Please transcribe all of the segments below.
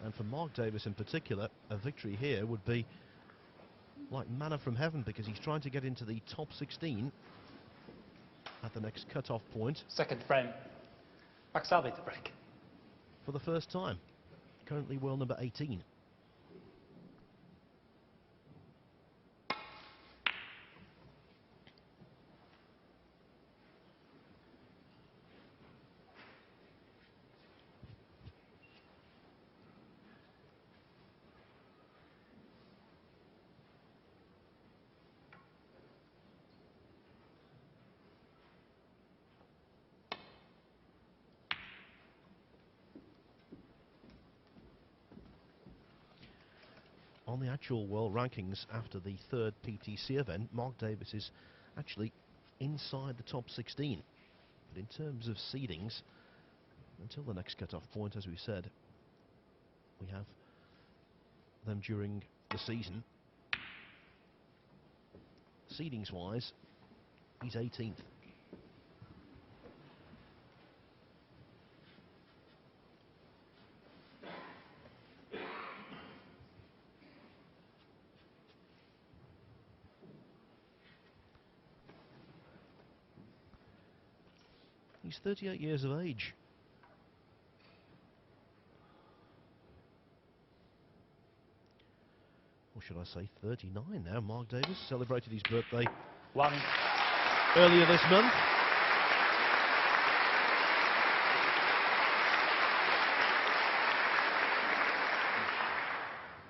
And for Mark Davis in particular, a victory here would be like manna from heaven, because he's trying to get into the top 16 at the next cut-off point. Second frame. Mark Selby to break. For the first time. Currently world number 18. On the actual world rankings after the third PTC event, Mark Davis is actually inside the top 16. But in terms of seedings, until the next cut-off point, as we said, we have them during the season. Seedings-wise, he's 18th. He's 38 years of age. Or should I say 39 now. Mark Davis celebrated his birthday earlier this month.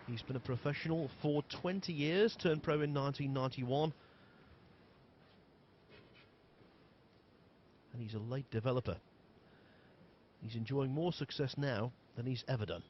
He's been a professional for 20 years, turned pro in 1991. And he's a late developer. He's enjoying more success now than he's ever done.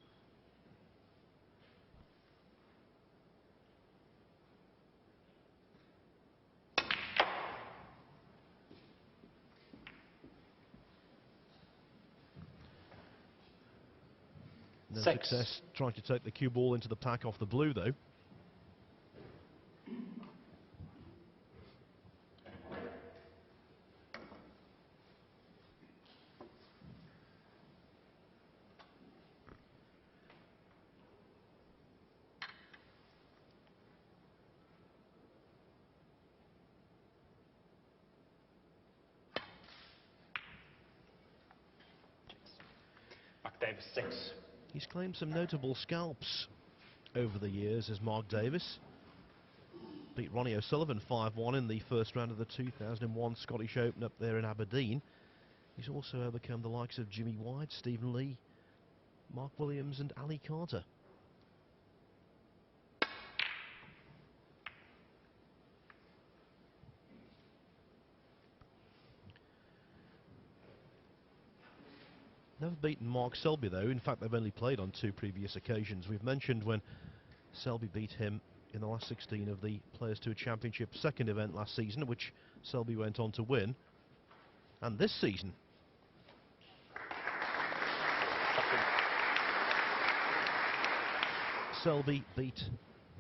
No success trying to take the cue ball into the pack off the blue, though. Davis 6. He's claimed some notable scalps over the years as Mark Davis. Beat Ronnie O'Sullivan 5-1 in the first round of the 2001 Scottish Open up there in Aberdeen. He's also overcome the likes of Jimmy White, Stephen Lee, Mark Williams and Ali Carter. Never beaten Mark Selby, though. In fact, they've only played on 2 previous occasions. We've mentioned when Selby beat him in the last 16 of the Players Tour Championship second event last season, which Selby went on to win. And this season, Selby beat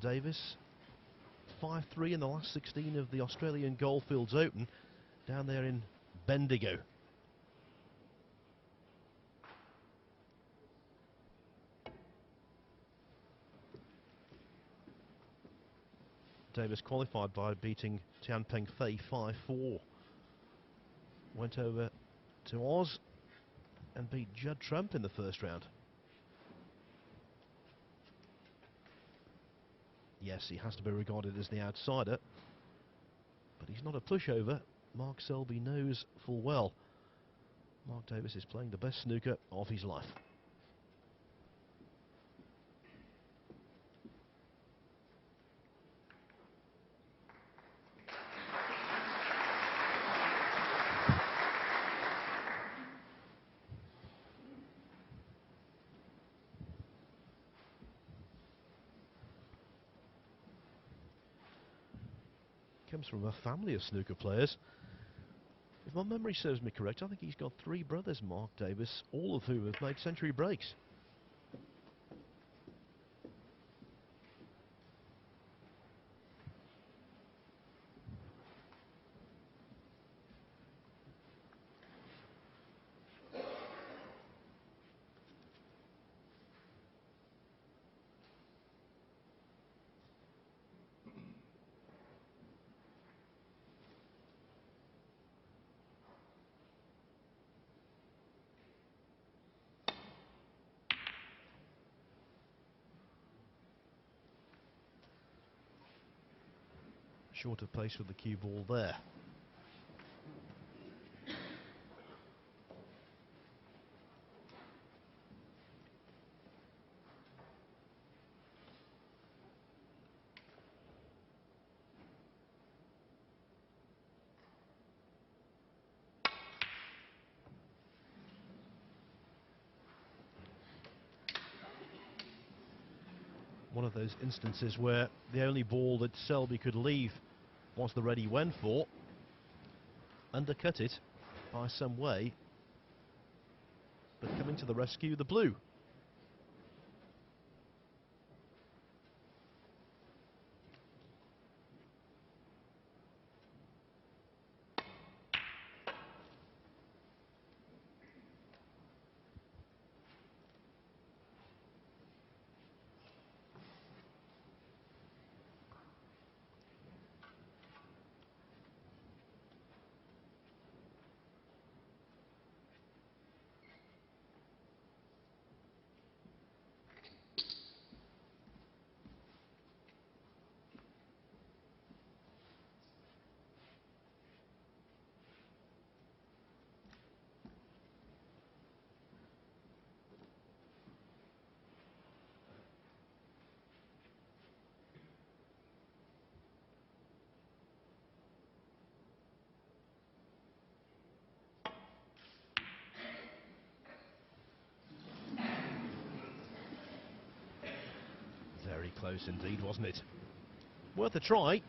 Davis 5-3 in the last 16 of the Australian Goldfields Open down there in Bendigo. Davis qualified by beating Tianpeng Fei 5-4. Went over to Oz and beat Judd Trump in the first round. Yes, he has to be regarded as the outsider, but he's not a pushover. Mark Selby knows full well Mark Davis is playing the best snooker of his life. Comes from a family of snooker players. If my memory serves me correct, I think he's got 3 brothers, Mark Davis, all of whom have made century breaks. short of pace with the cue ball there. One of those instances where the only ball that Selby could leave was the red he went for. Undercut it by some way, but coming to the rescue, the blue. Very close indeed, wasn't it? Worth a try.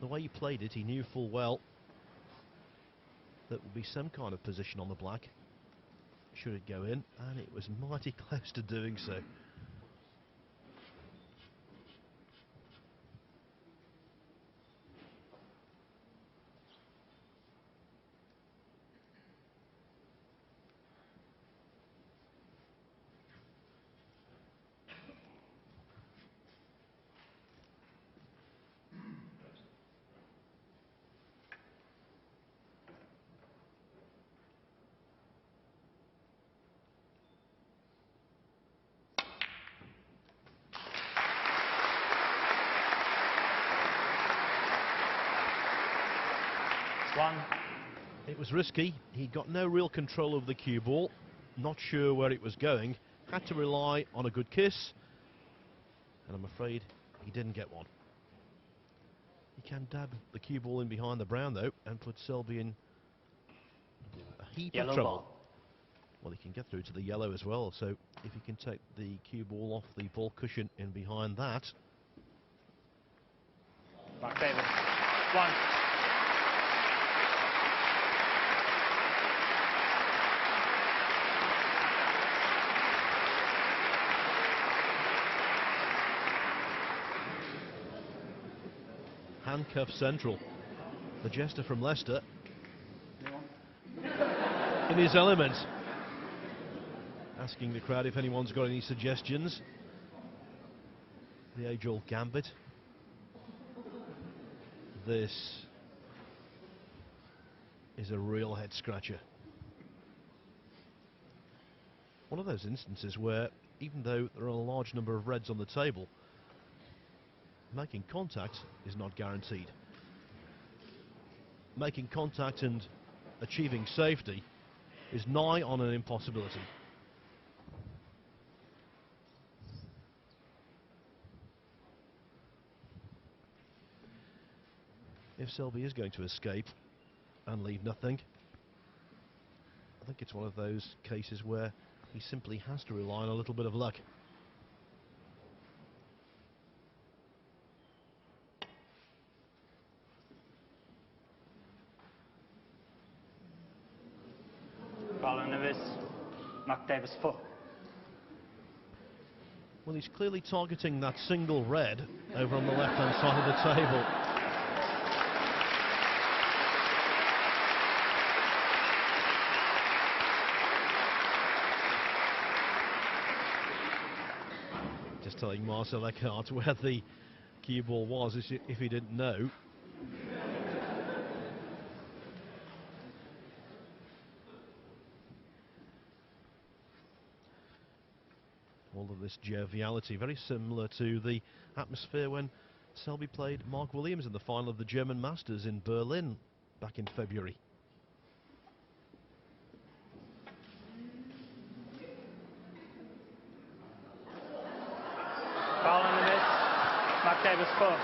The way he played it, he knew full well that would be some kind of position on the black should it go in, and it was mighty close to doing so. One. It was risky. He got no real control of the cue ball. Not sure where it was going. Had to rely on a good kiss. And I'm afraid he didn't get one. He can dab the cue ball in behind the brown, though, and put Selby in a heap of Yellow trouble. ball. Well, he can get through to the yellow as well, so if he can take the cue ball off the ball cushion in behind that. Mark Davis. One. Handcuff central. The jester from Leicester in his element, asking the crowd if anyone's got any suggestions. The age-old gambit. This is a real head-scratcher. One of those instances where, even though there are a large number of reds on the table, making contact is not guaranteed. Making contact and achieving safety is nigh on an impossibility. If Selby is going to escape and leave nothing, I think it's one of those cases where he simply has to rely on a little bit of luck. Colin Lewis. Mark Davis 4. Well, he's clearly targeting that single red over on the left-hand side of the table. Just telling Marcel Eckhart where the cue ball was if he didn't know. All of this joviality, very similar to the atmosphere when Selby played Mark Williams in the final of the German Masters in Berlin back in February. Foul on the miss. Mark Davis 4.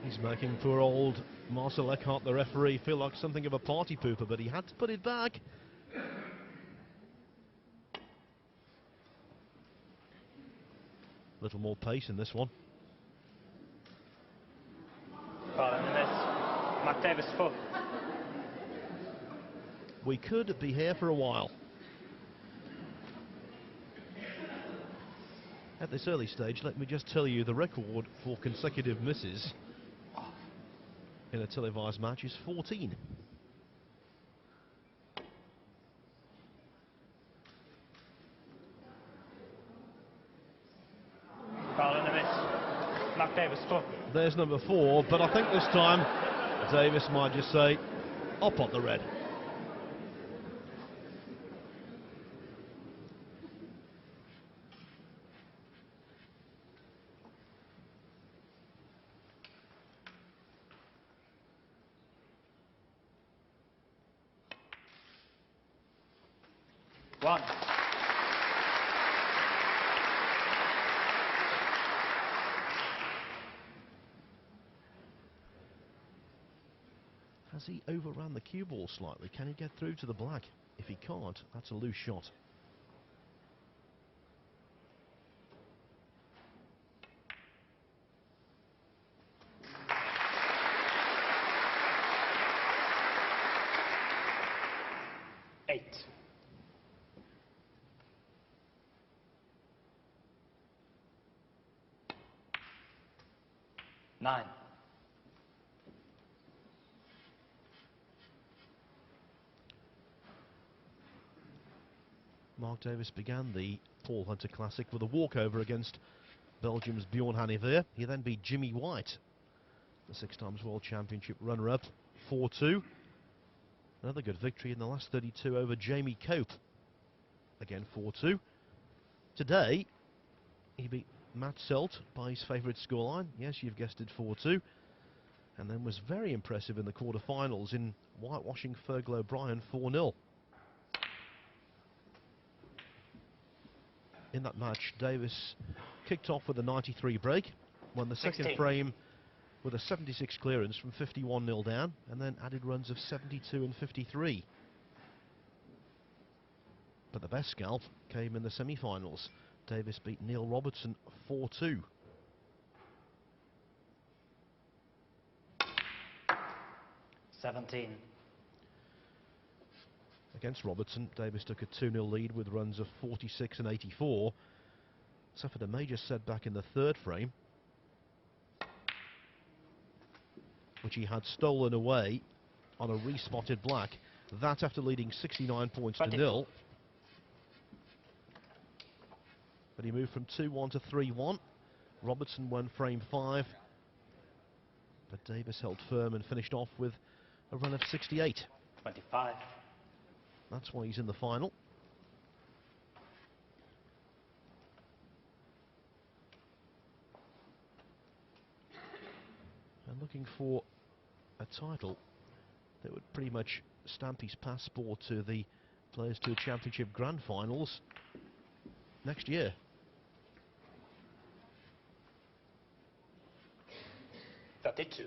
He's making poor old Marcel Eckhart, the referee, feel like something of a party pooper, but he had to put it back. A little more pace in this one. Foul on the miss. Mark Davis 4. We could be here for a while. At this early stage, let me just tell you the record for consecutive misses in a televised match is 14. Foul on the miss. Mark Davis 4. There's number 4, but I think this time Davis might just say, I'll pot the red. One. Has he overran the cue ball slightly? Can he get through to the black? If he can't, that's a loose shot. Eight. 9. Mark Davis began the Paul Hunter Classic with a walkover against Belgium's Bjorn Hanneveer. He then beat Jimmy White, the 6-times World Championship runner-up, 4-2. Another good victory in the last 32 over Jamie Cope, again 4-2. Today, he beat Matt Selt by his favourite scoreline. Yes, you've guessed it, 4-2. And then was very impressive in the quarter-finals in whitewashing Fergal O'Brien 4-0. In that match, Davis kicked off with a 93 break, won the 16. second frame with a 76 clearance from 51-0 down, and then added runs of 72 and 53. But the best scalp came in the semi-finals. Davis beat Neil Robertson 4-2. Against Robertson, Davis took a 2-0 lead with runs of 46 and 84. Suffered a major setback in the third frame, which he had stolen away on a respotted black. That after leading 69 points to 0. But he moved from 2-1 to 3-1. Robertson won frame 5. But Davis held firm and finished off with a run of 68. 25. That's why he's in the final. And looking for a title that would pretty much stamp his passport to the Players Tour Championship Grand Finals next year. That did 2.